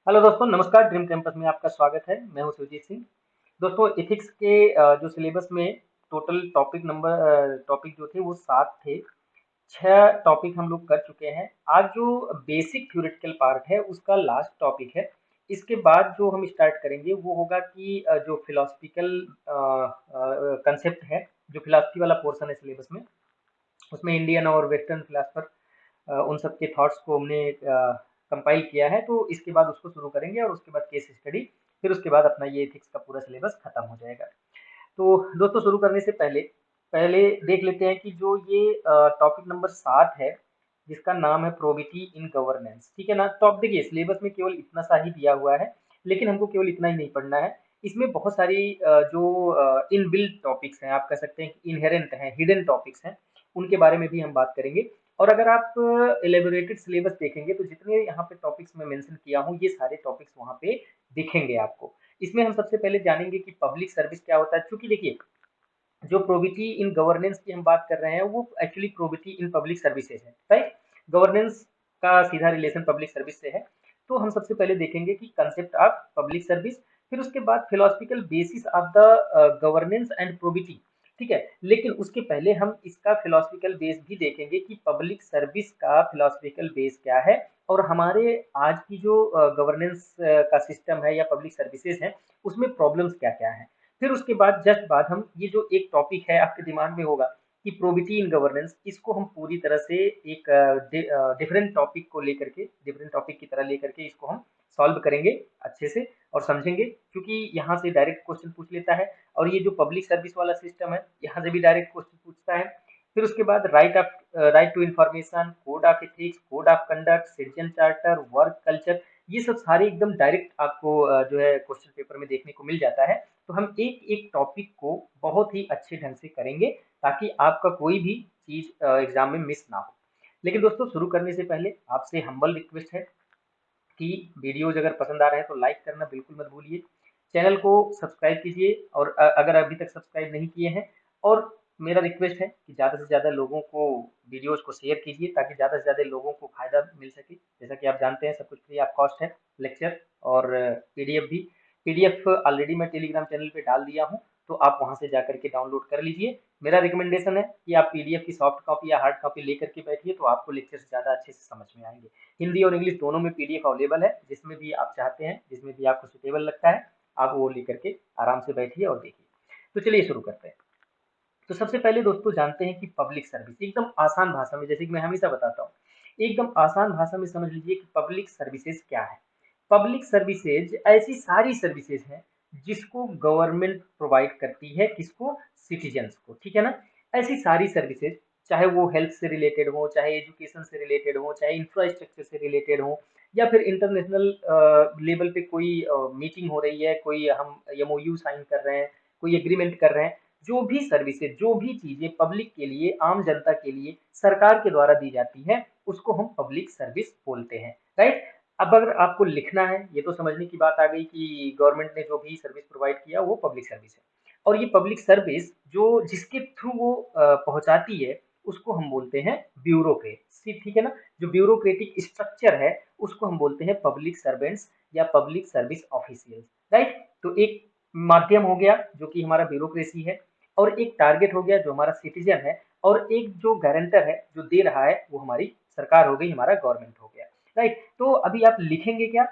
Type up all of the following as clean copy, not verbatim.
Hello दोस्तों, नमस्कार। Dream campus में आपका स्वागत है। मैं हूं सुरजीत सिंह। दोस्तों, एथिक्स के जो सिलेबस में टोटल टॉपिक जो थे वो 7 थे। 6 टॉपिक हम लोग कर चुके हैं। आज जो बेसिक थ्योरेटिकल पार्ट है उसका लास्ट टॉपिक है। इसके बाद जो हम स्टार्ट करेंगे वो होगा कि जो फिलोसफिकल कंसेप्ट है, जो फिलोसफी वाला पोर्शन है सिलेबस में, उसमें इंडियन और वेस्टर्न फिलासफर उन सब के थॉट्स को हमने कंपाइल किया है। तो इसके बाद उसको शुरू करेंगे और उसके बाद केस स्टडी, फिर उसके बाद अपना ये एथिक्स का पूरा सिलेबस खत्म हो जाएगा। तो दोस्तों, शुरू करने से पहले पहले देख लेते हैं कि जो ये टॉपिक नंबर 7 है, जिसका नाम है प्रोबिटी इन गवर्नेंस। ठीक है ना। तो अब देखिए, सिलेबस में केवल इतना सा ही दिया हुआ है, लेकिन हमको केवल इतना ही नहीं पढ़ना है। इसमें बहुत सारी जो इनबिल्ट टॉपिक्स हैं, आप कह सकते हैं कि इनहेरेंट हैं, हिडन टॉपिक्स हैं, उनके बारे में भी हम बात करेंगे। और अगर आप एलेबोरेटेड सिलेबस देखेंगे तो जितने यहाँ पे टॉपिक्स मैं मेंशन किया हूँ, ये सारे टॉपिक्स वहाँ पे दिखेंगे आपको। इसमें हम सबसे पहले जानेंगे कि पब्लिक सर्विस क्या होता है। चूंकि देखिए, जो प्रोबिटी इन गवर्नेंस की हम बात कर रहे हैं वो actually probity in public services है, राइट। गवर्नेंस का सीधा रिलेशन पब्लिक सर्विस से है। तो हम सबसे पहले देखेंगे कि कंसेप्ट ऑफ पब्लिक सर्विस, फिर उसके बाद philosophical basis of the governance and probity. ठीक है, लेकिन उसके पहले हम इसका फिलोसफिकल बेस भी देखेंगे कि पब्लिक सर्विस का फिलोसफिकल बेस क्या है, और हमारे आज की जो गवर्नेंस का सिस्टम है या पब्लिक सर्विसेज है, उसमें प्रॉब्लम्स क्या क्या है। फिर उसके बाद जस्ट बाद हम ये जो एक टॉपिक है आपके दिमाग में होगा कि प्रोबिटी इन गवर्नेंस, इसको हम पूरी तरह से एक डिफरेंट टॉपिक को लेकर के, डिफरेंट टॉपिक की तरह लेकर के इसको हम सॉल्व करेंगे अच्छे से और समझेंगे, क्योंकि यहाँ से डायरेक्ट क्वेश्चन पूछ लेता है। और ये जो पब्लिक सर्विस वाला सिस्टम है, यहाँ से भी डायरेक्ट क्वेश्चन पूछता है। फिर उसके बाद right to information, code of ethics, code of conduct, citizen charter, work culture, ये सब सारे एकदम डायरेक्ट आपको जो है क्वेश्चन पेपर में देखने को मिल जाता है। तो हम एक एक टॉपिक को बहुत ही अच्छे ढंग से करेंगे, ताकि आपका कोई भी चीज एग्जाम में मिस ना हो। लेकिन दोस्तों, शुरू करने से पहले आपसे हम्बल रिक्वेस्ट है कि वीडियोज अगर पसंद आ रहे हैं तो लाइक करना बिल्कुल मत भूलिए। चैनल को सब्सक्राइब कीजिए, और अगर अभी तक सब्सक्राइब नहीं किए हैं, और मेरा रिक्वेस्ट है कि ज़्यादा से ज़्यादा लोगों को वीडियोज को शेयर कीजिए, ताकि ज़्यादा से ज़्यादा लोगों को फायदा मिल सके। जैसा कि आप जानते हैं, सब कुछ फ्री ऑफ कॉस्ट है, लेक्चर और पीडीएफ भी। पीडीएफ ऑलरेडी मैं टेलीग्राम चैनल पे डाल दिया हूँ, तो आप वहाँ से जाकर के डाउनलोड कर लीजिए। मेरा रिकमेंडेशन है कि आप पीडीएफ की सॉफ्ट कॉपी या हार्ड कॉपी लेकर के बैठिए, तो आपको लेक्चर ज़्यादा अच्छे से समझ में आएंगे। हिंदी और इंग्लिश दोनों में पीडीएफ अवेलेबल है, जिसमें भी आप चाहते हैं, जिसमें भी आपको सुटेबल लगता है, आप वो लेकर के आराम से बैठिए और देखिए। तो चलिए शुरू करते हैं। तो सबसे पहले दोस्तों, जानते हैं कि पब्लिक सर्विस एकदम आसान भाषा में, जैसे कि मैं हमेशा बताता हूँ, एकदम आसान भाषा में समझ लीजिए कि पब्लिक सर्विसेज क्या है। पब्लिक सर्विसेज ऐसी सारी सर्विसेज हैं जिसको गवर्नमेंट प्रोवाइड करती है, किसको? सिटीजन्स को। ठीक है ना। ऐसी सारी सर्विसेज, चाहे वो हेल्थ से रिलेटेड हो, चाहे एजुकेशन से रिलेटेड हो, चाहे इंफ्रास्ट्रक्चर से रिलेटेड हो, या फिर इंटरनेशनल लेवल पे कोई मीटिंग हो रही है, कोई हम एमओयू साइन कर रहे हैं, कोई एग्रीमेंट कर रहे हैं, जो भी सर्विसेज, जो भी चीजें पब्लिक के लिए, आम जनता के लिए सरकार के द्वारा दी जाती है, उसको हम पब्लिक सर्विस बोलते हैं, राइट। अब अगर आपको लिखना है, ये तो समझने की बात आ गई कि गवर्नमेंट ने जो भी सर्विस प्रोवाइड किया वो पब्लिक सर्विस है। और ये पब्लिक सर्विस जो जिसके थ्रू वो पहुंचाती है, उसको हम बोलते हैं ब्यूरोक्रेसी। ठीक है ना। जो ब्यूरोक्रेटिक स्ट्रक्चर है, उसको हम बोलते हैं पब्लिक सर्वेंट्स या पब्लिक सर्विस ऑफिशियल्स, राइट। तो एक माध्यम हो गया जो कि हमारा ब्यूरोक्रेसी है, और एक टारगेट हो गया जो हमारा सिटीजन है, और एक जो गारंटर है जो दे रहा है वो हमारी सरकार हो गई, हमारा गवर्नमेंट हो गया, राइट। तो अभी आप लिखेंगे क्या?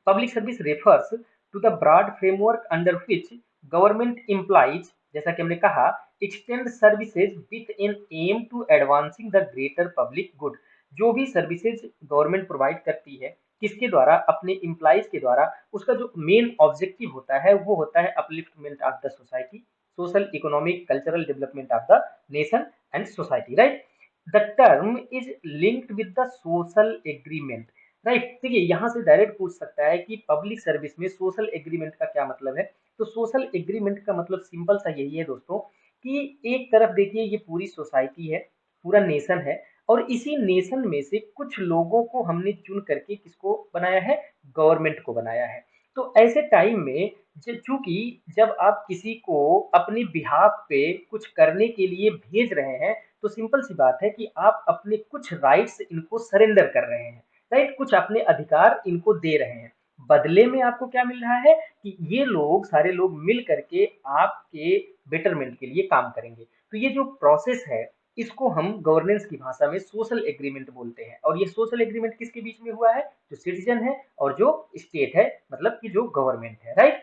Public service refers to the broad framework under which government employees, जैसा कि हमने कहा, extend services with an aim to advancing the greater public good. जो भी सर्विसेज गवर्नमेंट प्रोवाइड करती है, किसके द्वारा? अपने इम्प्लाइज के द्वारा। उसका जो मेन ऑब्जेक्टिव होता है वो होता है upliftment of the society, social, economic, cultural development of the nation and society, right. The term is linked with the social agreement, right. देखिए, यहाँ से डायरेक्ट पूछ सकता है कि पब्लिक सर्विस में सोशल एग्रीमेंट का क्या मतलब है। तो सोशल एग्रीमेंट का मतलब सिंपल सा यही है दोस्तों, कि एक तरफ देखिए ये पूरी सोसाइटी है, पूरा नेशन है, और इसी नेशन में से कुछ लोगों को हमने चुन करके किसको बनाया है? गवर्नमेंट को बनाया है। तो ऐसे टाइम में चूंकि जब आप किसी को अपने बिहाफ पे कुछ करने के लिए भेज रहे हैं, तो सिंपल सी बात है कि आप अपने कुछ राइट्स इनको सरेंडर कर रहे हैं, राइट। कुछ अपने अधिकार इनको दे रहे हैं। बदले में आपको क्या मिल रहा है कि ये लोग सारे लोग मिल करके आपके बेटरमेंट के लिए काम करेंगे। तो ये जो प्रोसेस है इसको हम गवर्नेंस की भाषा में सोशल एग्रीमेंट बोलते हैं। और ये सोशल एग्रीमेंट किसके बीच में हुआ है? जो सिटीजन है और जो स्टेट है, मतलब कि जो गवर्नमेंट है, right.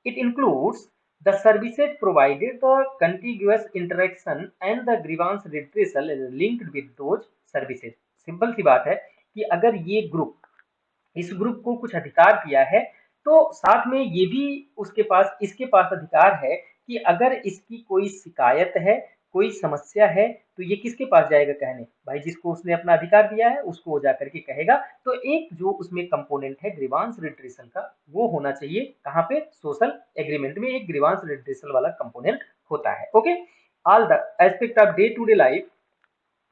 It includes the services provided, the continuous interaction and the grievance redressal linked with those services. Simple सी बात है कि अगर ये ग्रुप इस ग्रुप को कुछ अधिकार दिया है तो साथ में ये भी उसके पास इसके पास अधिकार है कि अगर इसकी कोई शिकायत है, कोई समस्या है, तो ये किसके पास जाएगा कहने? भाई जिसको उसने अपना अधिकार दिया है उसको वो जाकर के कहेगा। तो एक जो उसमें कंपोनेंट है ग्रीवांस रिट्रेसल का, वो होना चाहिए कहाँ पे? सोशल एग्रीमेंट में एक ग्रीवांस रिट्रेसल वाला कंपोनेंट होता है। Okay, all the aspect of day to day life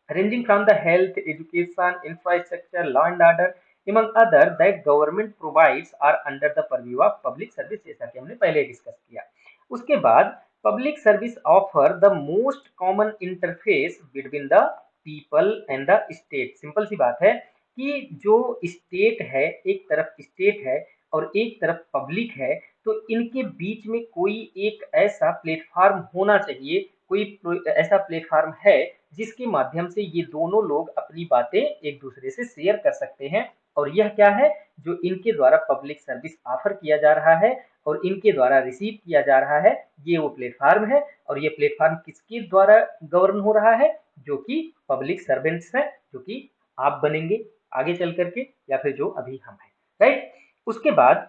ranging from the health, education, infrastructure, law and order, among other that government provides are under the purview of public service, जैसा कि हमने पहले discuss किया। उसके बाद public service offer the most common interface between the people and the state. Simple सी बात है कि जो स्टेट है, एक तरफ स्टेट है और एक तरफ पब्लिक है, तो इनके बीच में कोई एक ऐसा प्लेटफॉर्म होना चाहिए, कोई ऐसा प्लेटफॉर्म है जिसके माध्यम से ये दोनों लोग अपनी बातें एक दूसरे से शेयर कर सकते हैं। और यह क्या है? जो इनके द्वारा पब्लिक सर्विस ऑफर किया जा रहा है और इनके द्वारा रिसीव किया जा रहा है, ये वो प्लेटफॉर्म है। और ये प्लेटफॉर्म किसके द्वारा गवर्न हो रहा है? जो कि पब्लिक सर्वेंट्स है, जो कि आप बनेंगे आगे चल करके, या फिर जो अभी हम हैं, राइट। उसके बाद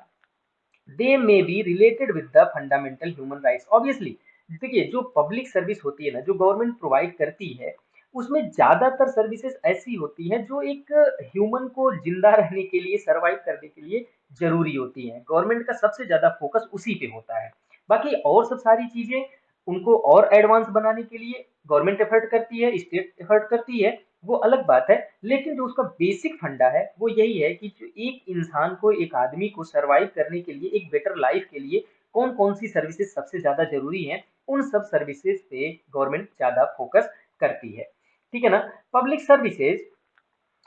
they may be related with the fundamental human rights. Obviously देखिए, जो पब्लिक सर्विस होती है ना, जो गवर्नमेंट प्रोवाइड करती है, उसमें ज्यादातर सर्विसेज ऐसी होती हैं जो एक ह्यूमन को जिंदा रहने के लिए, सरवाइव करने के लिए जरूरी होती हैं। गवर्नमेंट का सबसे ज्यादा फोकस उसी पे होता है। बाकी और सब सारी चीजें उनको और एडवांस बनाने के लिए गवर्नमेंट एफर्ट करती है, स्टेट एफर्ट करती है, वो अलग बात है। लेकिन जो उसका बेसिक फंडा है वो यही है कि जो एक इंसान को, एक आदमी को सरवाइव करने के लिए, एक बेटर लाइफ के लिए कौन कौन सी सर्विसेज सबसे ज्यादा जरूरी हैं, उन सब सर्विसेज पे गवर्नमेंट ज्यादा फोकस करती है। ठीक है ना। Public services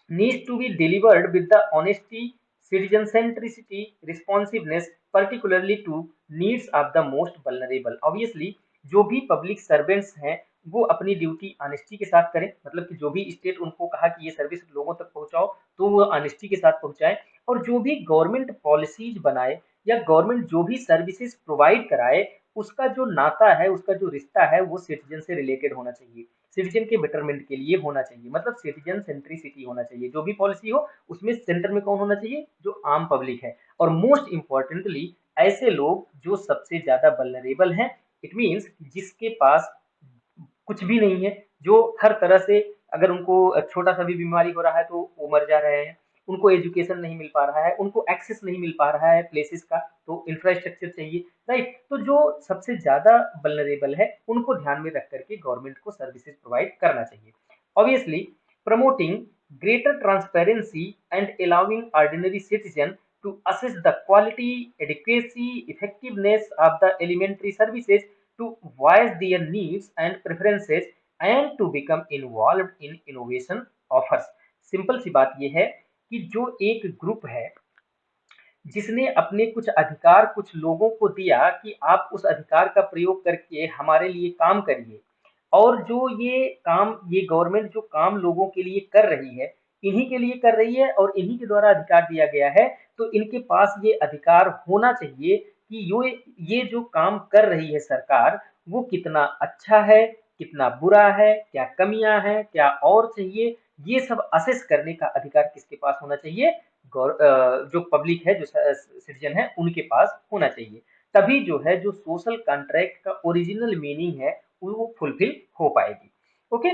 needs to be delivered with the honesty, citizen centricity, responsiveness, particularly to needs of the most vulnerable। Obviously जो भी पब्लिक सर्वेंट्स हैं वो अपनी ड्यूटी ऑनेस्टी के साथ करें, मतलब कि जो भी स्टेट उनको कहा कि ये सर्विस लोगों तक पहुंचाओ तो वो ऑनेस्टी के साथ पहुंचाएं। और जो भी गवर्नमेंट पॉलिसीज बनाए या गवर्नमेंट जो भी सर्विसेज प्रोवाइड कराए, उसका जो नाता है, उसका जो रिश्ता है, वो सिटीजन से रिलेटेड होना चाहिए, सिटीजन के बेटरमेंट के लिए होना चाहिए, मतलब सिटीजन सेंट्रिसिटी होना चाहिए। जो भी पॉलिसी हो उसमें सेंटर में कौन होना चाहिए? जो आम पब्लिक है। और मोस्ट इंपॉर्टेंटली ऐसे लोग जो सबसे ज्यादा वल्नरेबल हैं, इट मीन्स जिसके पास कुछ भी नहीं है, जो हर तरह से, अगर उनको छोटा सा भी बीमारी हो रहा है तो वो मर जा रहे हैं, उनको एजुकेशन नहीं मिल पा रहा है, उनको एक्सेस नहीं मिल पा रहा है प्लेसेस का, तो इंफ्रास्ट्रक्चर चाहिए, राइट। तो जो सबसे ज्यादा वल्नरेबल है उनको ध्यान में रख करके गवर्नमेंट को सर्विसेज प्रोवाइड करना चाहिए। Obviously promoting greater transparency and allowing ordinary citizen to assess the quality, adequacy, effectiveness of the elementary services, to voice their needs and preferences and to become involved in innovation offers। Simple सी बात यह है कि जो एक group है जिसने अपने कुछ अधिकार कुछ लोगों को दिया कि आप उस अधिकार का प्रयोग करके हमारे लिए काम करिए, और जो ये काम, ये गवर्नमेंट जो काम लोगों के लिए कर रही है, इन्हीं के लिए कर रही है और इन्हीं के द्वारा अधिकार दिया गया है, तो इनके पास ये अधिकार होना चाहिए कि ये जो काम कर रही है सरकार, वो कितना अच्छा है, कितना बुरा है, क्या कमियां हैं, क्या और चाहिए, ये सब असेस करने का अधिकार किसके पास होना चाहिए? जो पब्लिक है, जो सिटीजन है, उनके पास होना चाहिए। तभी जो है जो सोशल कॉन्ट्रैक्ट का ओरिजिनल मीनिंग है वो फुलफिल हो पाएगी। Okay,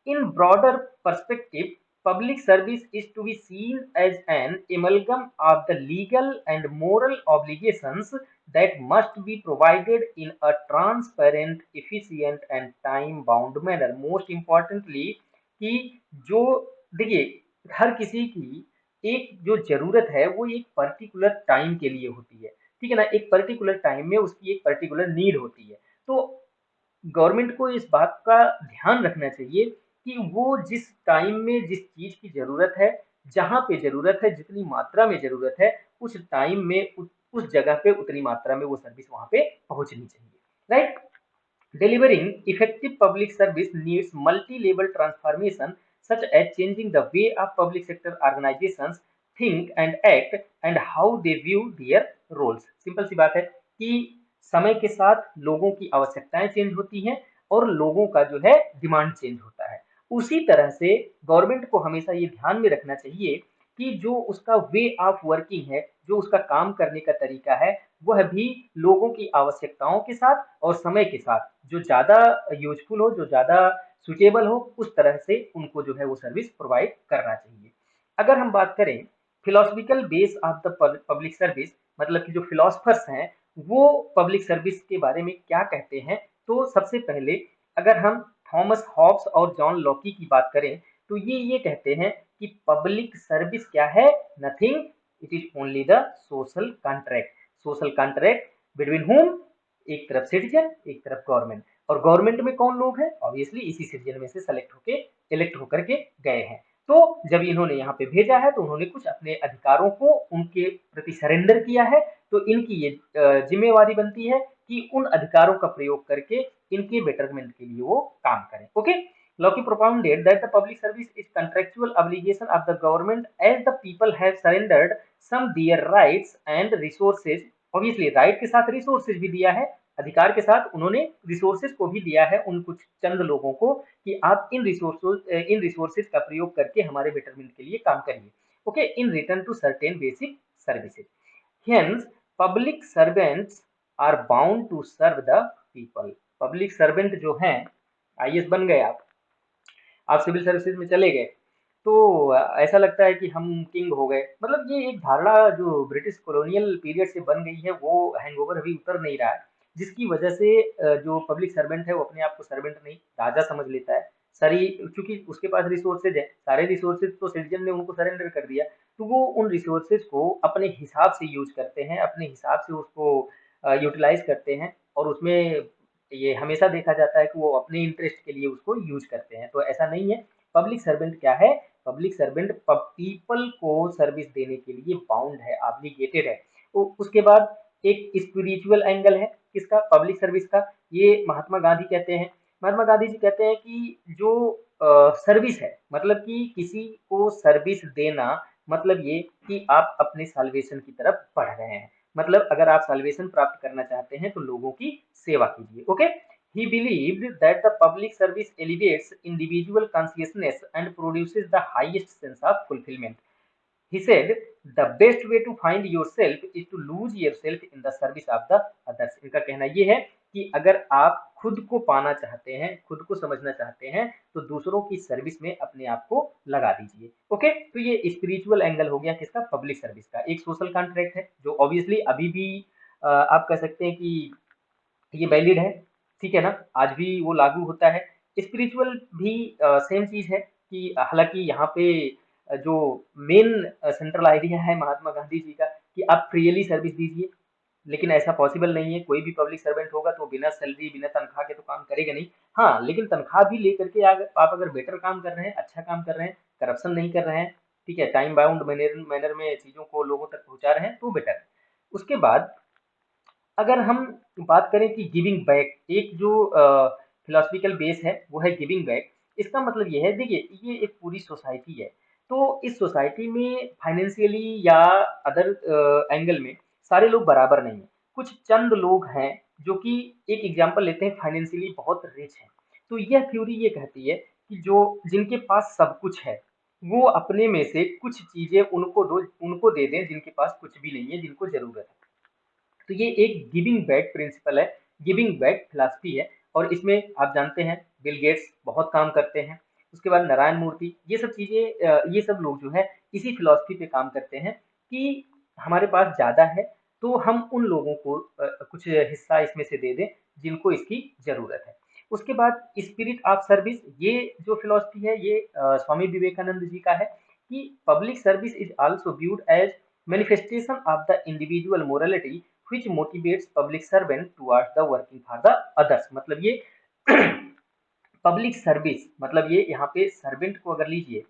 in broader perspective public service is to be seen as an amalgam of the legal and moral obligations that must be provided in a transparent, efficient and time bound manner। most importantly कि जो, देखिए, हर किसी की एक जो जरूरत है वो एक पर्टिकुलर टाइम के लिए होती है, ठीक है ना। एक पर्टिकुलर टाइम में उसकी एक पर्टिकुलर नीड होती है। तो गवर्नमेंट को इस बात का ध्यान रखना चाहिए कि वो जिस टाइम में जिस चीज की जरूरत है, जहाँ पे जरूरत है, जितनी मात्रा में जरूरत है, उस टाइम में उस जगह पे उतनी मात्रा में वो सर्विस वहाँ पे पहुंचनी चाहिए, right. Delivering effective public service needs multi-level transformation such as changing the way of public sector organizations think and act and how they view their roles. Simple सी बात है कि समय के साथ लोगों की आवश्यकताएं चेंज होती हैं और लोगों का जो है डिमांड चेंज होता है। उसी तरह से गवर्नमेंट को हमेशा ये ध्यान में रखना चाहिए कि जो उसका वे ऑफ वर्किंग है, जो उसका काम करने का तरीका है, वह भी लोगों की आवश्यकताओं के साथ और समय के साथ जो ज़्यादा यूजफुल हो, जो ज़्यादा सुटेबल हो, उस तरह से उनको जो है वो सर्विस प्रोवाइड करना चाहिए। अगर हम बात करें philosophical base of the public service, मतलब कि जो फिलोसफर्स हैं वो पब्लिक सर्विस के बारे में क्या कहते हैं, तो सबसे पहले अगर हम थॉमस हॉब्स और जॉन लॉकी की बात करें तो ये कहते हैं कि पब्लिक सर्विस क्या है, nothing, it is only the social contract. Social contract between हुम, एक तरफ सिटीजन, एक तरफ गवर्नमेंट, और गवर्नमेंट में कौन लोग हैं, ऑब्वियसली इसी सिटीजन में से सेलेक्ट होके इलेक्ट होकर के गए हैं। तो जब इन्होंने यहाँ पे भेजा है तो उन्होंने कुछ अपने अधिकारों को उनके प्रति सरेंडर किया है, तो इनकी ये जिम्मेवारी बनती है कि उन अधिकारों का प्रयोग करके इनके बेटरमेंट के लिए वो काम करें। Okay, Locke propounded that the public service is contractual obligation of the government as the people have surrendered some their rights and resources। Obviously right के साथ resources भी दिया है, अधिकार के साथ उन्होंने resources को भी दिया है उन कुछ चंद लोगों को कि आप इन resources का प्रयोग करके हमारे betterment के लिए काम करिए। Okay, in return to certain basic services। Hence, public servants are bound to serve the people। Public servant जो हैं, IAS बन गए आप सिविल सर्विसेज में चले गए तो ऐसा लगता है कि हम किंग हो गए। मतलब ये एक धारणा जो ब्रिटिश कॉलोनियल पीरियड से बन गई है वो हैंगओवर अभी उतर नहीं रहा है, जिसकी वजह से जो पब्लिक सर्वेंट है वो अपने आप को सर्वेंट नहीं राजा समझ लेता है। सारी, क्योंकि उसके पास रिसोर्सेज है, सारे रिसोर्सेज तो सिटीजन ने उनको सरेंडर कर दिया, तो वो उन रिसोर्सेज को अपने हिसाब से यूज करते हैं, अपने हिसाब से उसको यूटिलाइज करते हैं, और उसमें ये हमेशा देखा जाता है कि वो अपने इंटरेस्ट के लिए उसको यूज करते हैं। तो ऐसा नहीं है। पब्लिक सर्वेंट क्या है, पब्लिक सर्वेंट पीपल को सर्विस देने के लिए बाउंड है, ऑब्लिगेटेड है। तो उसके बाद एक स्पिरिचुअल एंगल है किसका, पब्लिक सर्विस का। ये महात्मा गांधी कहते हैं, महात्मा गांधी जी कहते हैं कि जो सर्विस है, मतलब कि किसी को सर्विस देना, मतलब ये कि आप अपने साल्वेशन की तरफ बढ़ रहे हैं। मतलब अगर आप साल्वेशन प्राप्त करना चाहते हैं तो लोगों की सेवा कीजिए। Okay, he believed that the public service elevates individual consciousness and produces the highest sense of fulfillment। He said the best way to find yourself is to lose yourself in the service of the others। इनका कहना ये है कि अगर आप खुद को पाना चाहते हैं, खुद को समझना चाहते हैं, तो दूसरों की सर्विस में अपने आप को लगा दीजिए। ओके, तो ये स्पिरिचुअल एंगल हो गया किसका, पब्लिक सर्विस का। एक सोशल कॉन्ट्रैक्ट है जो ऑब्वियसली अभी भी आप कह सकते हैं कि ये वैलिड है, ठीक है ना, आज भी वो लागू होता है। स्पिरिचुअल भी सेम चीज है कि हालांकि यहाँ पे जो मेन सेंट्रल आइडिया है महात्मा गांधी जी का कि आप फ्रीली सर्विस दीजिए, लेकिन ऐसा पॉसिबल नहीं है। कोई भी पब्लिक सर्वेंट होगा तो बिना सैलरी बिना तनख्वाह के तो काम करेगा नहीं। हाँ, लेकिन तनख्वाह भी लेकर के आप अगर बेटर काम कर रहे हैं, अच्छा काम कर रहे हैं, करप्शन नहीं कर रहे हैं, ठीक है, टाइम बाउंड मैनर में चीजों को लोगों तक पहुंचा रहे हैं, तो बेटर है। उसके बाद अगर हम बात करें कि गिविंग बैक, एक जो फिलोसफिकल बेस है वो है गिविंग बैक। इसका मतलब ये है, देखिए ये एक पूरी सोसाइटी है, तो इस सोसाइटी में फाइनेंशियली या अदर एंगल में सारे लोग बराबर नहीं है। कुछ चंद लोग हैं जो कि, एक एग्जांपल लेते हैं, फाइनेंशियली बहुत रिच हैं, तो यह थ्योरी ये कहती है कि जो जिनके पास सब कुछ है वो अपने में से कुछ चीजें उनको दे दें जिनके पास कुछ भी नहीं है, जिनको जरूरत है। तो ये एक गिविंग बैक प्रिंसिपल है, गिविंग बैक फिलॉसफी है, और इसमें आप जानते हैं बिल गेट्स बहुत काम करते हैं। उसके बाद नारायण मूर्ति, ये सब चीजें, ये सब लोग जो है इसी फिलॉसफी पे काम करते हैं कि हमारे पास ज्यादा है तो हम उन लोगों को कुछ हिस्सा इसमें से दे दें जिनको इसकी जरूरत है। उसके बाद स्पिरिट ऑफ सर्विस, ये जो फिलॉसफी है ये स्वामी विवेकानंद जी का है कि public service is also viewed as manifestation of the individual morality which motivates public servant towards the working for the others। मतलब ये पब्लिक सर्विस, मतलब ये यहाँ पे सर्वेंट को अगर लीजिए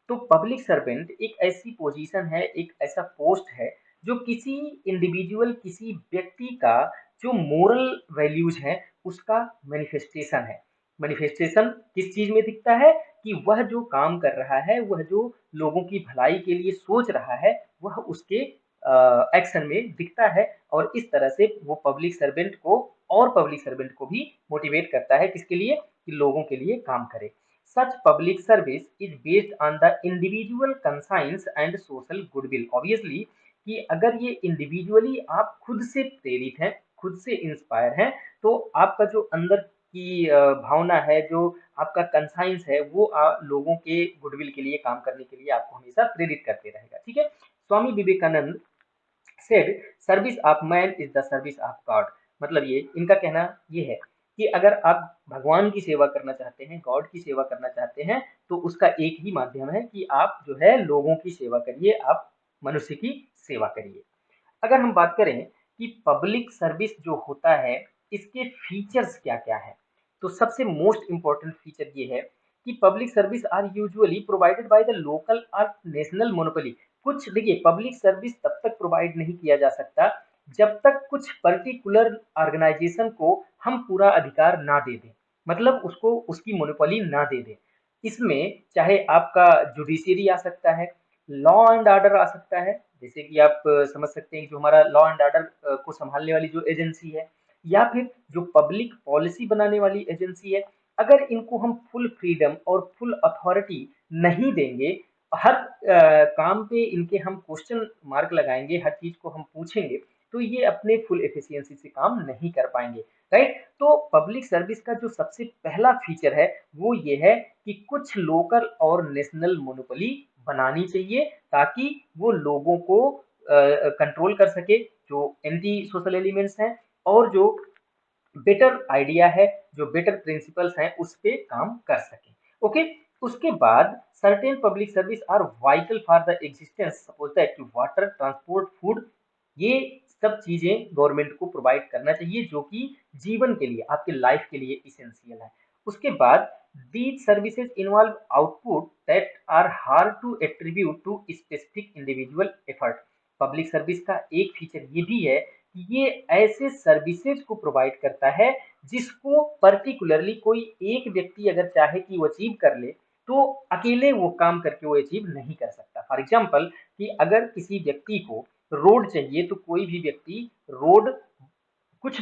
तो पब्लिक सर्वेंट एक ऐसी पोजीशन है, एक ऐसा पोस्ट है जो किसी इंडिविजुअल, किसी व्यक्ति का जो मोरल वैल्यूज है उसका मैनिफेस्टेशन है। मैनिफेस्टेशन किस चीज में दिखता है कि वह जो काम कर रहा है, वह जो लोगों की भलाई के लिए सोच रहा है, वह उसके एक्शन में दिखता है। और इस तरह से वो पब्लिक सर्वेंट को और पब्लिक सर्वेंट को भी मोटिवेट करता है, किसके लिए, कि लोगों के लिए काम करे। Such public service is based on the individual conscience and social goodwill. Obviously कि अगर ये इंडिविजुअली आप खुद से प्रेरित हैं, खुद से इंस्पायर हैं, तो आपका जो अंदर की भावना है, जो आपका कंसाइंस है, वो लोगों के गुडविल के लिए काम करने के लिए आपको हमेशा प्रेरित करते रहेगा। ठीक है। Swami Vivekananda said service of man is the service of God. मतलब ये इनका कहना ये है कि अगर आप भगवान की सेवा करना चाहते हैं, गॉड की सेवा करना चाहते हैं, तो उसका एक ही माध्यम है कि आप जो है लोगों की सेवा करिए, आप मनुष्य की सेवा करिए। अगर हम बात करें कि पब्लिक सर्विस जो होता है इसके फीचर्स क्या क्या है, तो सबसे मोस्ट इंपॉर्टेंट फीचर ये है कि public service are usually provided by the local और नेशनल मोनोपोली। कुछ देखिए, पब्लिक सर्विस तब तक प्रोवाइड नहीं किया जा सकता जब तक कुछ पर्टिकुलर ऑर्गेनाइजेशन को हम पूरा अधिकार ना दे दें, मतलब उसको उसकी मोनोपोली ना दे दें। इसमें चाहे आपका जुडिशियरी आ सकता है, लॉ एंड ऑर्डर आ सकता है, जैसे कि आप समझ सकते हैं जो हमारा लॉ एंड ऑर्डर को संभालने वाली जो एजेंसी है, या फिर जो पब्लिक पॉलिसी बनाने वाली एजेंसी है। अगर इनको हम फुल फ्रीडम और फुल अथॉरिटी नहीं देंगे, हर काम पे इनके हम क्वेश्चन मार्क लगाएंगे, हर चीज को हम पूछेंगे, तो ये अपने फुल एफिशिएंसी से काम नहीं कर पाएंगे। राइट। तो पब्लिक सर्विस का जो सबसे पहला फीचर है वो ये है कि कुछ लोकल और नेशनल मोनोपोली बनानी चाहिए, ताकि वो लोगों को कंट्रोल कर सके, जो एंटी सोशल एलिमेंट्स हैं, और जो बेटर आइडिया है, जो बेटर प्रिंसिपल्स हैं, उस पे काम कर सके। ओके। उसके बाद certain public service are vital for the existence, suppose that कि वाटर, ट्रांसपोर्ट, फूड, ये सब चीजें गवर्नमेंट को प्रोवाइड करना चाहिए जो कि जीवन के लिए, आपके लाइफ के लिए इसेंशियल है। उसके बाद these services involve output that are hard to attribute to specific individual effort। Public service का एक फीचर ये भी है कि ये ऐसे सर्विसेज को प्रोवाइड करता है जिसको पर्टिकुलरली कोई एक व्यक्ति अगर चाहे कि वो अचीव कर ले, तो अकेले वो काम करके वो अचीव नहीं कर सकता। फॉर एग्जाम्पल कि अगर किसी व्यक्ति को रोड चाहिए, तो कोई भी व्यक्ति रोड, कुछ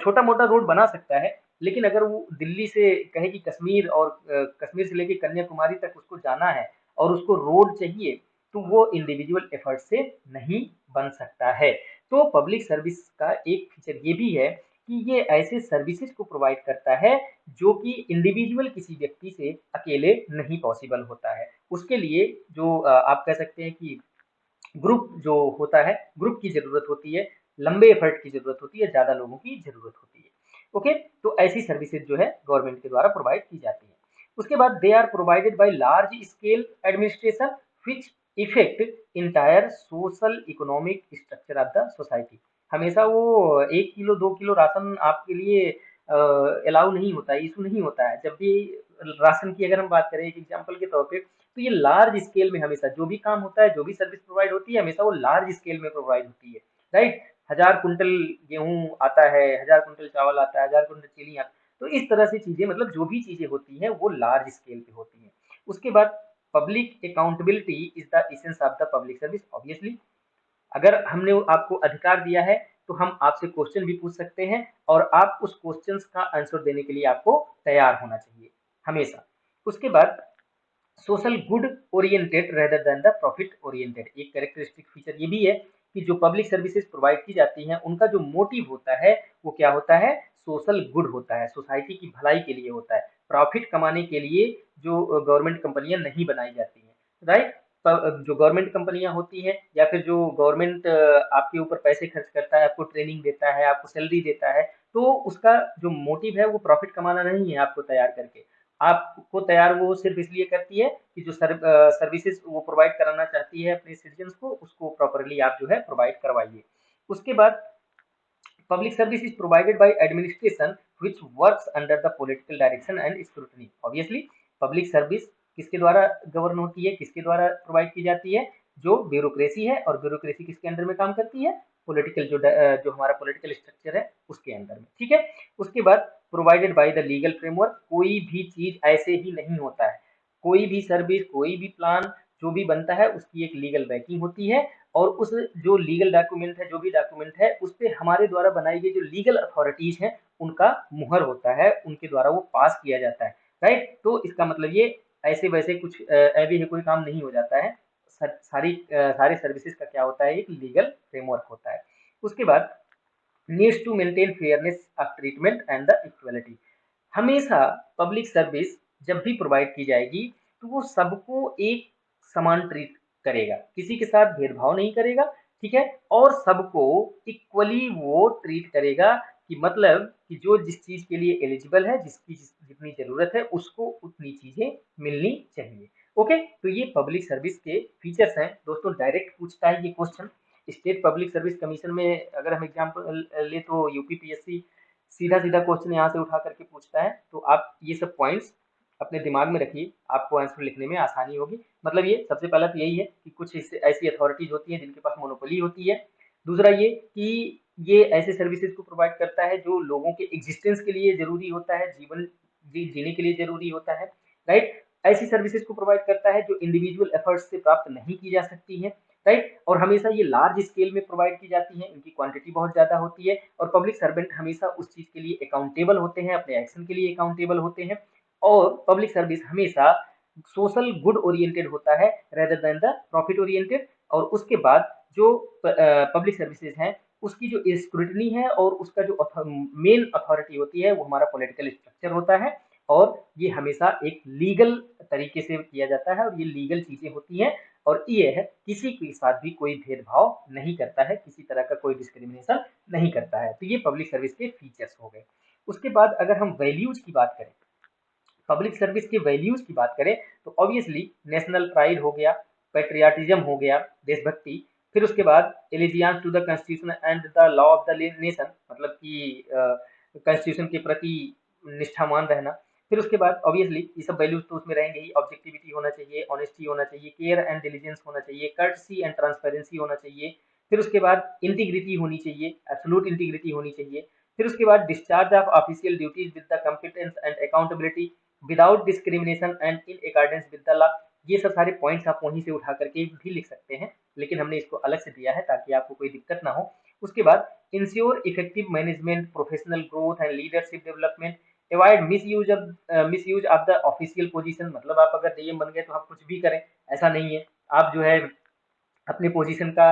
छोटा मोटा रोड बना सकता है, लेकिन अगर वो दिल्ली से कहे कि कश्मीर, और कश्मीर से लेके कन्याकुमारी तक उसको जाना है और उसको रोड चाहिए, तो वो इंडिविजुअल एफर्ट से नहीं बन सकता है। तो पब्लिक सर्विस का एक फीचर ये भी है कि ये ऐसे सर्विसेज को प्रोवाइड करता है जो कि इंडिविजुअल किसी व्यक्ति से अकेले नहीं पॉसिबल होता है। उसके लिए जो आप कह सकते हैं कि ग्रुप जो होता है, ग्रुप की जरूरत होती है, लंबे एफर्ट की जरूरत होती है, ज्यादा लोगों की जरूरत होती है। ओके। तो ऐसी सर्विसेज जो है गवर्नमेंट के द्वारा प्रोवाइड की जाती है। उसके बाद they are provided by large scale administration which effect entire social economic structure of the society. हमेशा वो 1 किलो 2 किलो राशन आपके लिए अलाउ नहीं होता है, इशू नहीं होता है। जब भी राशन की अगर हम बात करें एक एग्जाम्पल के तौर पे, तो ये लार्ज स्केल में हमेशा जो भी काम होता है, जो भी सर्विस प्रोवाइड होती है, हमेशा वो लार्ज स्केल में प्रोवाइड होती है। राइट। 1000 कुंटल गेहूं आता है, 1000 कुंटल चावल आता है, 1000 कुंटल चीनी आता है, तो इस तरह से चीजें, मतलब जो भी चीजें होती हैं वो लार्ज स्केल पे होती हैं। उसके बाद public accountability is the essence of the public service. Obviously अगर हमने आपको अधिकार दिया है, तो हम आपसे क्वेश्चन भी पूछ सकते हैं, और आप उस क्वेश्चन का आंसर देने के लिए आपको तैयार होना चाहिए हमेशा। उसके बाद social good oriented rather than the profit oriented. एक कैरेक्टरिस्टिक फीचर ये भी है कि जो पब्लिक सर्विसेज प्रोवाइड की जाती हैं उनका जो मोटिव होता है वो क्या होता है, सोशल गुड होता है, सोसाइटी की भलाई के लिए होता है। प्रॉफिट कमाने के लिए जो गवर्नमेंट कंपनियां नहीं बनाई जाती हैं। राइट। जो गवर्नमेंट कंपनियां होती हैं, या फिर जो गवर्नमेंट आपके ऊपर पैसे खर्च करता है, आपको ट्रेनिंग देता है, आपको सैलरी देता है, तो उसका जो मोटिव है वो प्रॉफिट कमाना नहीं है आपको तैयार करके। आपको तैयार वो सिर्फ इसलिए करती है कि जो सर्विसेज वो प्रोवाइड कराना चाहती है अपने सिटीजन्स को, उसको प्रॉपरली आप जो है प्रोवाइड करवाइए। उसके बाद public service is provided by administration which works under the political direction and scrutiny. Obviously public service किसके द्वारा गवर्न होती है, किसके द्वारा प्रोवाइड की जाती है, जो ब्यूरोक्रेसी है, और ब्यूरोक्रेसी किसके अंडर में काम करती है, पॉलिटिकल जो हमारा पॉलिटिकल स्ट्रक्चर है उसके अंदर में, ठीक है। उसके बाद provided by the legal framework, कोई भी चीज ऐसे ही नहीं होता है, कोई भी सर्विस, कोई भी प्लान जो भी बनता है उसकी एक लीगल बैकिंग होती है, और उस जो लीगल डॉक्यूमेंट है, जो भी डॉक्यूमेंट है, उस पे हमारे द्वारा बनाई गई जो लीगल अथॉरिटीज हैं उनका मुहर होता है, उनके द्वारा वो पास किया जाता है, राइट। तो इसका मतलब ये ऐसे वैसे कुछ अभी है कोई काम नहीं हो जाता है, सारी सर्विसेज का क्या होता है, एक लीगल फ्रेमवर्क होता है। उसके बाद needs to maintain fairness of treatment and the equality, हमेशा पब्लिक सर्विस जब भी प्रोवाइड की जाएगी तो वो सबको एक समान ट्रीट करेगा, किसी के साथ भेदभाव नहीं करेगा, ठीक है, और सबको इक्वली वो ट्रीट करेगा, कि मतलब कि जो जिस चीज के लिए एलिजिबल है, जिसकी जितनी जरूरत है उसको उतनी चीजें मिलनी चाहिए। ओके, तो ये पब्लिक सर्विस के फीचर्स हैं दोस्तों। डायरेक्ट पूछता है ये question, state public service commission में अगर हम एग्जाम्पल ले तो यूपीपीएससी सीधा सीधा क्वेश्चन यहाँ से उठा करके पूछता है, तो आप ये सब पॉइंट्स अपने दिमाग में रखिए, आपको आंसर लिखने में आसानी होगी। मतलब ये सबसे पहला तो यही है कि कुछ ऐसी अथॉरिटीज होती हैं जिनके पास मोनोपोली होती है। दूसरा ये कि ये ऐसे सर्विसेज को प्रोवाइड करता है जो लोगों के एग्जिस्टेंस के लिए जरूरी होता है, जीवन जीने के लिए जरूरी होता है, राइट। ऐसी सर्विसेज को प्रोवाइड करता है जो इंडिविजुअल एफर्ट्स से प्राप्त नहीं की जा सकती है, राइट। और हमेशा ये लार्ज स्केल में प्रोवाइड की जाती है, इनकी क्वांटिटी बहुत ज्यादा होती है, और पब्लिक सर्वेंट हमेशा उस चीज के लिए अकाउंटेबल होते हैं, अपने एक्शन के लिए अकाउंटेबल होते हैं, और पब्लिक सर्विस हमेशा सोशल गुड ओरिएंटेड होता है rather than the profit oriented. और उसके बाद जो पब्लिक सर्विसेज हैं उसकी जो स्क्रूटनी है और उसका जो मेन अथॉरिटी होती है वो हमारा पॉलिटिकल स्ट्रक्चर होता है, और ये हमेशा एक लीगल तरीके से किया जाता है, और ये लीगल चीजें होती हैं, और ये है किसी के साथ भी कोई भेदभाव नहीं करता है, किसी तरह का कोई डिस्क्रिमिनेशन नहीं करता है। तो ये पब्लिक सर्विस के फीचर्स हो गए। उसके बाद अगर हम वैल्यूज की बात करें, पब्लिक सर्विस के वैल्यूज की बात करें, तो ऑब्वियसली नेशनल प्राइड हो गया, पेट्रियाटिज्म हो गया, देशभक्ति। फिर उसके बाद allegiance to the constitution and the law of the nation, मतलब कि कॉन्स्टिट्यूशन के प्रति निष्ठावान रहना। फिर उसके बाद ऑब्वियसली ये सब वैल्यूज तो उसमें रहेंगे ही, ऑब्जेक्टिविटी होना चाहिए, ऑनेस्टी होना चाहिए, केयर एंड डिलीजेंस होना चाहिए, कर्टसी एंड ट्रांसपेरेंसी होना चाहिए। फिर उसके बाद इंटीग्रिटी होनी चाहिए, एब्सोल्यूट इंटीग्रिटी होनी चाहिए। फिर उसके बाद discharge of official duties with the competence and accountability without discrimination and in accordance with the law. ये सब सारे पॉइंट्स आप वहीं से उठा करके भी लिख सकते हैं, लेकिन हमने इसको अलग से दिया है ताकि आपको कोई दिक्कत ना हो। उसके बाद ensure effective management, professional growth and leadership development, avoid miss use of the official position. मतलब आप अगर डीएम बन गए तो आप कुछ भी करें, ऐसा नहीं है। आप जो है अपने पोजीशन का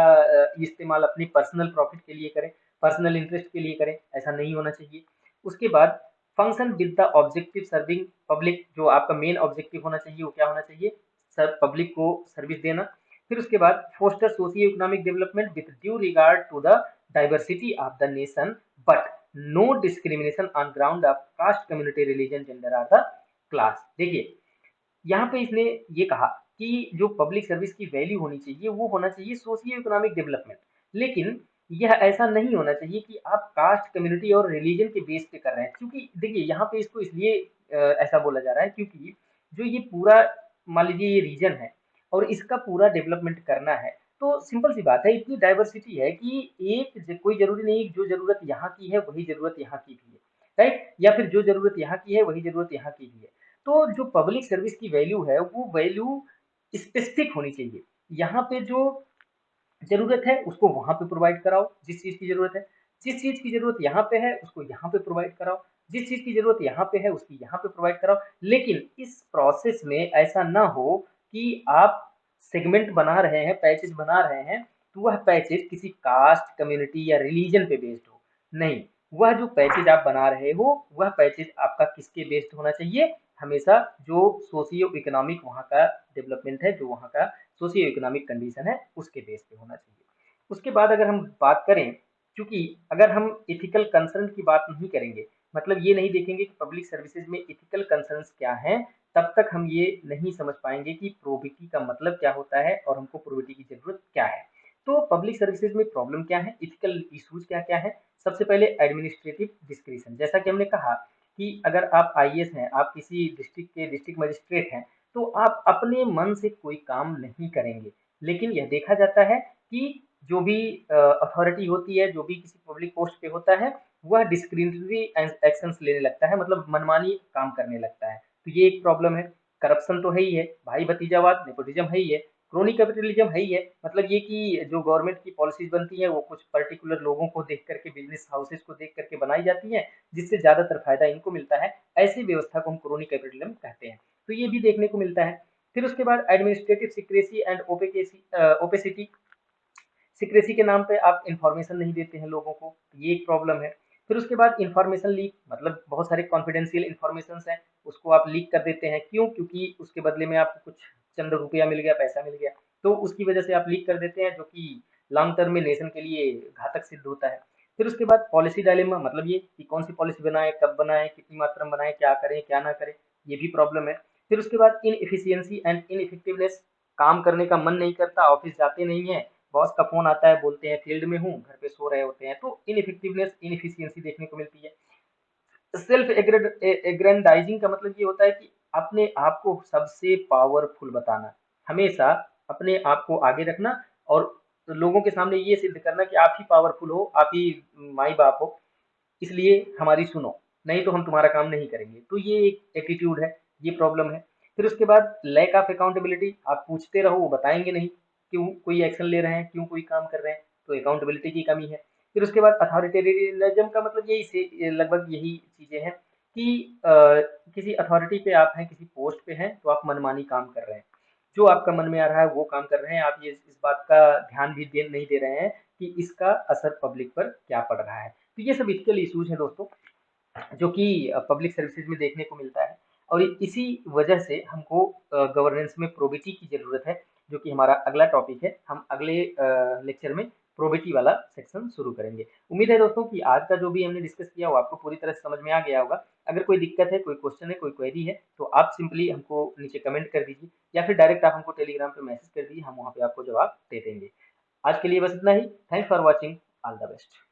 इस्तेमाल अपनी पर्सनल प्रॉफिट के लिए करें, पर्सनल इंटरेस्ट के लिए करें, ऐसा नहीं होना चाहिए। उसके बाद function with the objective serving public, जो आपका मेन ऑब्जेक्टिव होना चाहिए वो क्या होना चाहिए, सर पब्लिक को सर्विस देना। फिर उसके बाद foster socio economic development with due regard to the diversity of the nation, but no discrimination on ground of caste, community, religion, gender or the class. देखिए यहाँ पे इसने ये कहा कि जो पब्लिक सर्विस की वैल्यू होनी चाहिए वो होना चाहिए सोशियो इकोनॉमिक डेवलपमेंट, लेकिन यह ऐसा नहीं होना चाहिए कि आप कास्ट, कम्युनिटी और रिलीजन के बेस पे कर रहे हैं। क्योंकि देखिए यहाँ पे इसको इसलिए ऐसा बोला जा रहा है क्योंकि जो ये पूरा मान लीजिए ये रीजन है और इसका पूरा डेवलपमेंट करना है, तो सिंपल सी बात है, इतनी डाइवर्सिटी है कि कोई जरूरी नहीं जो जरूरत यहाँ की है वही जरूरत यहाँ की भी है, राइट, या फिर जो जरूरत यहाँ की है वही जरूरत यहाँ की भी है। तो जो पब्लिक सर्विस की वैल्यू है वो वैल्यू स्पेसिफिक होनी चाहिए। यहाँ पे जो जरूरत है उसको वहां पे प्रोवाइड कराओ, जिस चीज की जरूरत है, जिस चीज की जरूरत यहाँ पे है उसको यहाँ पे प्रोवाइड कराओ, जिस चीज की जरूरत यहाँ पे है उसकी यहाँ पे प्रोवाइड कराओ। लेकिन इस प्रोसेस में ऐसा ना हो कि आप सेगमेंट बना रहे हैं, पैचेज बना रहे हैं, तो वह पैचेज किसी कास्ट, कम्युनिटी या रिलीजन पे बेस्ड हो। नहीं, वह जो पैचेज आप बना रहे हो वह पैचेज आपका किसके बेस्ड होना चाहिए, हमेशा जो सोशियो इकोनॉमिक वहाँ का डेवलपमेंट है, जो वहाँ का सोशियो इकोनॉमिक कंडीशन है उसके बेस पे होना चाहिए। उसके बाद अगर हम बात करें, क्योंकि अगर हम इथिकल कंसर्न की बात नहीं करेंगे, मतलब ये नहीं देखेंगे कि पब्लिक सर्विसेज में इथिकल कंसर्न्स क्या हैं, तब तक हम ये नहीं समझ पाएंगे कि प्रोबिटी का मतलब क्या होता है और हमको प्रोबिटी की जरूरत क्या है। तो पब्लिक सर्विसेज में प्रॉब्लम क्या है, इथिकल इश्यूज क्या क्या है। सबसे पहले एडमिनिस्ट्रेटिव डिस्क्रिशन, जैसा कि हमने कहा कि अगर आप आईएएस हैं, आप किसी डिस्ट्रिक्ट के डिस्ट्रिक्ट मजिस्ट्रेट हैं, तो आप अपने मन से कोई काम नहीं करेंगे। लेकिन यह देखा जाता है कि जो भी अथॉरिटी होती है, जो भी किसी पब्लिक पोस्ट पे होता है, वह डिस्क्रिमिनेटरी एक्शंस लेने लगता है, मतलब मनमानी काम करने लगता है। तो ये एक प्रॉब्लम है। करप्शन तो है ही है, भाई भतीजावाद, नेपोटिज्म है ही है, क्रोनी कैपिटलिज्म है ही है। मतलब ये कि जो गवर्नमेंट की पॉलिसीज बनती है वो कुछ पर्टिकुलर लोगों को देख करके, बिजनेस हाउसेस को देख करके बनाई जाती है, जिससे ज्यादातर फायदा इनको मिलता है। ऐसी व्यवस्था को हम क्रोनी कैपिटलिज्म कहते हैं। तो ये भी देखने को मिलता है। फिर उसके बाद administrative secrecy and opacity, secrecy के नाम पे आप इंफॉर्मेशन नहीं देते हैं लोगों को, ये एक प्रॉब्लम है। फिर उसके बाद इंफॉर्मेशन लीक, मतलब बहुत सारे कॉन्फिडेंशियल इंफॉर्मेशन हैं, उसको आप लीक कर देते हैं। क्यों? क्योंकि उसके बदले में आपको कुछ चंद रुपया मिल गया, पैसा मिल गया, तो उसकी वजह से आप लीक कर देते हैं, जो कि लॉन्ग टर्म में नेशन के लिए घातक सिद्ध होता है। फिर उसके बाद पॉलिसी डायलेमा, मतलब ये कि कौन सी पॉलिसी बनाए, कब बनाए, कितनी मात्रा में बनाए, क्या करें क्या ना करें, ये भी प्रॉब्लम है। फिर उसके बाद इनएफिशिएंसी एंड इनइफेक्टिवनेस, काम करने का मन नहीं करता, ऑफिस जाते नहीं है, बॉस का फोन आता है, बोलते हैं फील्ड में हूँ, घर पे सो रहे होते हैं, तो इनइफेक्टिवनेस इनएफिशिएंसी देखने को मिलती है। सेल्फ एग्रेंडाइजिंग का मतलब ये होता है कि अपने आप को सबसे पावरफुल बताना, हमेशा अपने आप को आगे रखना, और लोगों के सामने ये सिद्ध करना कि आप ही पावरफुल हो, आप ही माई बाप हो, इसलिए हमारी सुनो, नहीं तो हम तुम्हारा काम नहीं करेंगे। तो ये एक एटीट्यूड है, ये प्रॉब्लम है। फिर उसके बाद लैक ऑफ अकाउंटेबिलिटी, आप पूछते रहो वो बताएंगे नहीं, क्यों कोई एक्शन ले रहे हैं, क्यों कोई काम कर रहे हैं, तो अकाउंटेबिलिटी की कमी है। फिर उसके बाद अथॉरिटेरियनिज्म का मतलब यही से लगभग यही चीजें हैं कि किसी अथॉरिटी पे आप हैं, किसी पोस्ट पे हैं, तो आप मनमानी काम कर रहे हैं, जो आपका मन में आ रहा है वो काम कर रहे हैं, आप ये इस बात का ध्यान भी नहीं दे रहे हैं कि इसका असर पब्लिक पर क्या पड़ रहा है। तो ये सब इथिकल इश्यूज हैं दोस्तों, जो कि पब्लिक सर्विसेज में देखने को मिलता है। और इसी वजह से हमको गवर्नेंस में प्रोबिटी की जरूरत है, जो कि हमारा अगला टॉपिक है। हम अगले लेक्चर में प्रोबिटी वाला सेक्शन शुरू करेंगे। उम्मीद है दोस्तों कि आज का जो भी हमने डिस्कस किया वो आपको पूरी तरह से समझ में आ गया होगा। अगर कोई दिक्कत है, कोई क्वेश्चन है, कोई क्वेरी है, तो आप सिंपली हमको नीचे कमेंट कर दीजिए, या फिर डायरेक्ट आप हमको टेलीग्राम पे मैसेज कर दीजिए, हम वहाँ पे आपको जवाब दे देंगे। आज के लिए बस इतना ही। Thanks for watching. All the best.